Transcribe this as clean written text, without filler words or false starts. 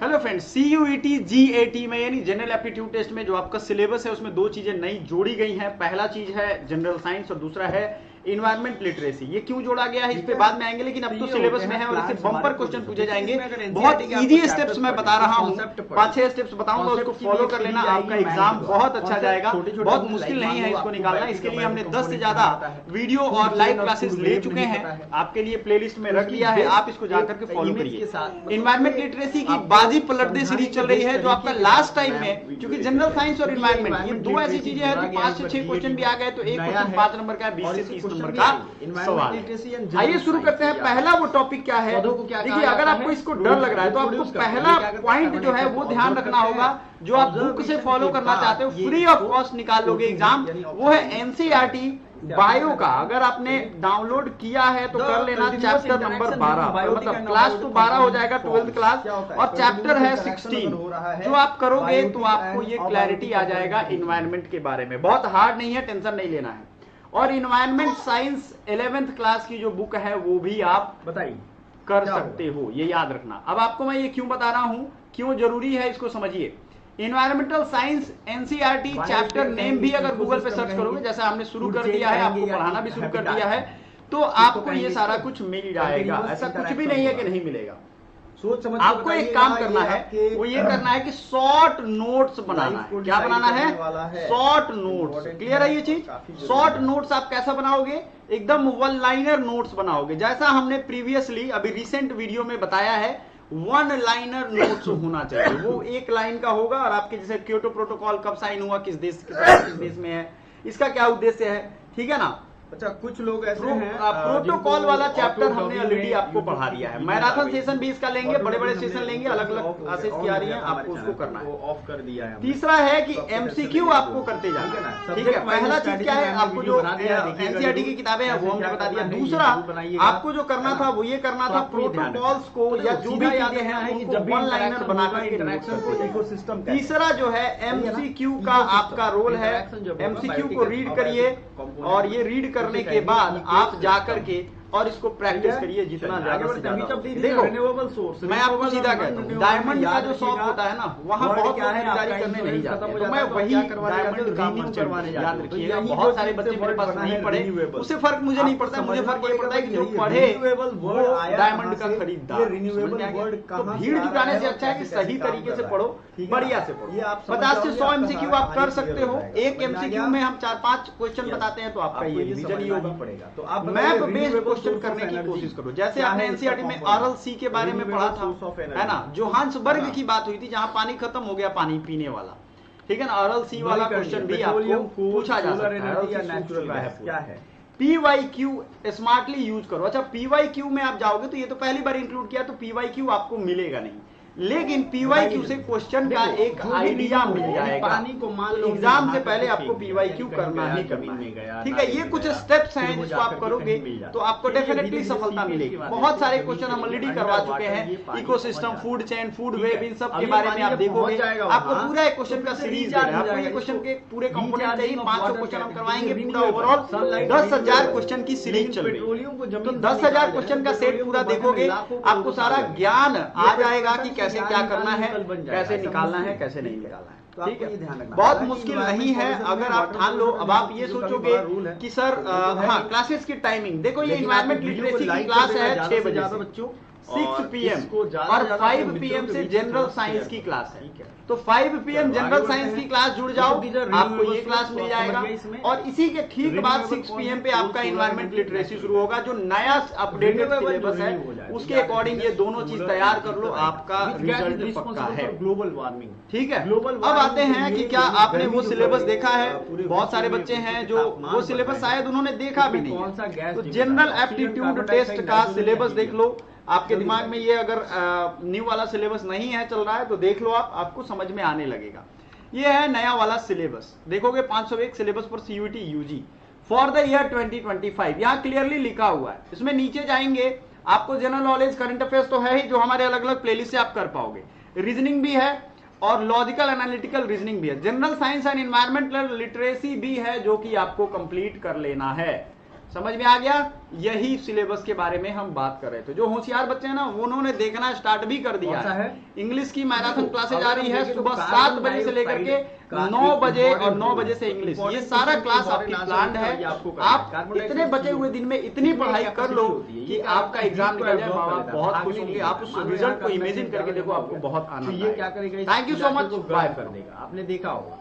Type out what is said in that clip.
Hello friends, CUET GAT में यानी general aptitude test में जो आपका सिलेबस है उसमें दो चीजें नई जोड़ी गई हैं। पहला चीज है जनरल साइंस और दूसरा है इन्वायरमेंट लिटरेसी। ये क्यों जोड़ा गया है इस पे बाद में आएंगे, लेकिन अब तो सिलेबस में है और इससे बम्पर क्वेश्चन पूछे जाएंगे। बहुत इजी स्टेप्स मैं बता रहा हूँ, 5-6 स्टेप्स बताऊंगा, उसको फॉलो कर लेना, आपका एग्जाम बहुत अच्छा जाएगा। बहुत मुश्किल नहीं है इसको निकालना। इसके लिए हमने 10 से ज्यादा वीडियो और लाइव क्लासेस ले चुके हैं, आपके लिए प्लेलिस्ट में रख दिया है, आप इसको जाकर के फॉलो करिए। इन्वायरमेंट लिटरेसी की बाजी पलट दे सीरीज चल रही है, जो आपका लास्ट टाइम में, क्योंकि जनरल साइंस और इन्वायरमेंट ये दो ऐसी चीजें हैं जो 5 से 6 क्वेश्चन भी आ गए तो एक क्वेश्चन 5 नंबर का है, 20 से 30 नंबर का सवाल। आइए शुरू करते हैं। पहला वो टॉपिक क्या है, देखिए अगर आपको इसको डर लग रहा है तो आपको पहला पॉइंट जो है वो ध्यान रखना होगा, जो आप बुक से फॉलो करना चाहते हो, फ्री ऑफ कॉस्ट निकाल लोगे एग्जाम, वो है एनसीईआरटी बायो का। अगर आपने डाउनलोड किया है तो कर लेना, चैप्टर नंबर 12, मतलब क्लास तो 12 हो जाएगा, 12th क्लास, और चैप्टर है 16। जो आप करोगे तो आपको ये क्लैरिटी आ जाएगा इन्वायरमेंट के बारे में। बहुत हार्ड नहीं है, टेंशन नहीं लेना है। और इन्वायरमेंट साइंस 11th क्लास की जो बुक है वो भी आप बताइए कर सकते हो, ये याद रखना। अब आपको मैं ये क्यों बता रहा हूं, क्यों जरूरी है इसको समझिए। Environmental science NCERT chapter name भी अगर गूगल पे सर्च करोगे, जैसा हमने शुरू कर दिया है, आपको पढ़ाना भी शुरू कर दिया है, तो आपको ये सारा कुछ मिल जाएगा। ऐसा कुछ भी नहीं है कि नहीं मिलेगा। सोच समझ आपको एक काम करना है, वो ये करना है कि शॉर्ट नोट्स बनाना है। क्या बनाना है? Short notes. क्लियर है ये चीज? शॉर्ट नोट्स आप कैसा बनाओगे? एकदम वन लाइनर नोट्स बनाओगे, जैसा हमने प्रीवियसली अभी रिसेंट वीडियो में बताया है। वन लाइनर नोट्स होना चाहिए, वो एक लाइन का होगा। और आपके जैसे क्योटो प्रोटोकॉल कब साइन हुआ, किस देश में है, इसका क्या उद्देश्य है, ठीक है ना। अच्छा, कुछ लोग ऐसे हैं प्रोटोकॉल वाला चैप्टर हमने ऑलरेडी आपको पढ़ा दिया है। मैराथन सेशन भी इसका लेंगे, बड़े बड़े सेशन लेंगे, अलग अलग क्लासेस की आ रही हैं, आपको उसको करना है। ऑफ कर दिया है। तीसरा है कि एमसीक्यू आपको करते जाना, ठीक है। पहला चीज क्या है, आपको जो एनसीईआरटी की किताबें हैं वो हमने बता दिया। दूसरा आपको जो करना था वो ये करना था, प्रोटोकॉल्स को या जो भी चीजें हैं उनको वन लाइनर बनाकर इंटरेक्शन को इकोसिस्टम। तीसरा जो है एमसीक्यू का आपका रोल है, एमसीक्यू को रीड करिए, और ये रीड करने के बाद आप जाकर के और इसको प्रैक्टिस करिए जितना ज्यादा से ज्यादा। देखो रिन्यूएबल सोर्स, मैं आपको सीधा कहता हूँ, डायमंड का जो शॉप होता है ना, वहाँ बहुत लोग खरीदारी करने नहीं जाते हैं, तो मैं वही डायमंड का मर्चेंट, याद रखिएगा। बहुत सारे बच्चे मेरे पास नहीं पढ़े, उससे फर्क मुझे नहीं पड़ता है। मुझे फर्क ये पड़ता है कि जो पढ़े वो डायमंड का खरीदार। तो भीड़ जुटाने से अच्छा है कि सही तरीके से पढ़ो, बढ़िया से पढ़ो। 50 से 100 एमसीक्यू आप कर सकते हो। एक एमसीक्यू में हम 4-5 क्वेश्चन बताते हैं, तो आपका ये रिवीजन ही होगा। तो आप मैप बेस्ड करने की कोशिश करो। जैसे आपने एनसीईआरटी में आरएल सी के बारे में पढ़ा था, है ना, जोहान्सबर्ग की बात हुई थी, जहां पानी खत्म हो गया, पानी पीने वाला, ठीक है ना। आरएल सी वाला क्वेश्चन भी आपको पूछा जा सकता है। क्या है PYQ स्मार्टली यूज करो। अच्छा, PYQ में आप जाओगे तो ये तो पहली बार इंक्लूड किया, तो PYQ आपको मिलेगा नहीं, लेकिन PYQ से क्वेश्चन का एक आइडिया मिल जाएगा। पानी को मान लो एग्जाम से पहले आपको PYQ करना ही करना है, ठीक है। ये कुछ स्टेप्स हैं जिसको आप करोगे तो आपको डेफिनेटली सफलता मिलेगी। बहुत सारे क्वेश्चन हम ऑलरेडी करवा चुके हैं, ecosystem, food chain, food web, इन सब के बारे में आप देखोगे। आपको पूरा एक क्वेश्चन का सीरीज देना है, आपको ये क्वेश्चन के पूरे कंपोनेंट चाहिए, 500 क्वेश्चन हम करवाएंगे। पूरा ओवरऑल 10,000 क्वेश्चन की सीरीज चल रही है, तो 10,000 क्वेश्चन का सेट पूरा देखोगे, आपको सारा ज्ञान आ जाएगा कि कैसे क्या करना है, कैसे निकालना है, कैसे नहीं निकालना है। ठीक है, बहुत मुश्किल नहीं है अगर आप ठान लो। अब आप ये सोचोगे कि सर हाँ, क्लासेस की टाइमिंग देखो, ये इन्वायरमेंट लिटरेसी की क्लास है 6 बजे से बच्चों 6 PM और 5 PM से जनरल साइंस की क्लास है। तो 5 PM जनरल साइंस की क्लास जुड़ जाओ, आपको ये क्लास मिल जाएगा। और इसी के ठीक बाद 6 PM पे आपका इन्वायरमेंट लिटरेसी शुरू होगा, जो नया अपडेटेड सिलेबस है उसके अकॉर्डिंग ये दोनों चीज तैयार कर लो, आपका रिजल्ट पक्का है। ग्लोबल वार्मिंग, ठीक है। अब आते हैं कि क्या आपने वो सिलेबस देखा है। बहुत सारे बच्चे हैं जो वो सिलेबस शायद उन्होंने देखा भी नहीं। तो जनरल एप्टीट्यूड टेस्ट का सिलेबस देख लो, आपके दिमाग में ये अगर न्यू वाला सिलेबस नहीं है चल रहा है तो देख लो, आपको समझ में आने लगेगा। ये है नया वाला सिलेबस, देखोगे 501 सिलेबस पर CUET UG for the year 2025, यहाँ क्लियरली लिखा हुआ है। इसमें नीचे जाएंगे, आपको जनरल नॉलेज, करंट अफेयर्स तो है ही, जो हमारे अलग अलग प्लेलिस्ट से आप कर पाओगे, रीजनिंग भी है और लॉजिकल एनालिटिकल रीजनिंग भी है, general science and environmental literacy भी है, जो कि आपको कंप्लीट कर लेना है। समझ में आ गया? यही सिलेबस के बारे में हम बात कर रहे थे। जो होशियार बच्चे हैं ना, उन्होंने देखना स्टार्ट भी कर दिया है। इंग्लिश की मैराथन क्लासेज आ रही है तो सुबह 7 बजे से लेकर के 9 बजे और 9 बजे से इंग्लिश, ये सारा क्लास आपकी प्लान्ड है। आप इतने बचे हुए दिन में इतनी पढ़ाई कर लो कि आपका एग्जाम निकल जाए, माँ बाप बहुत खुश होंगे। आप उस रिजल्ट को इमेजिन करके देखो, आपको बहुत आनंद आएगा। ये क्या करेगा, thank you so much, bye. कर देगा, आपने देखा होगा।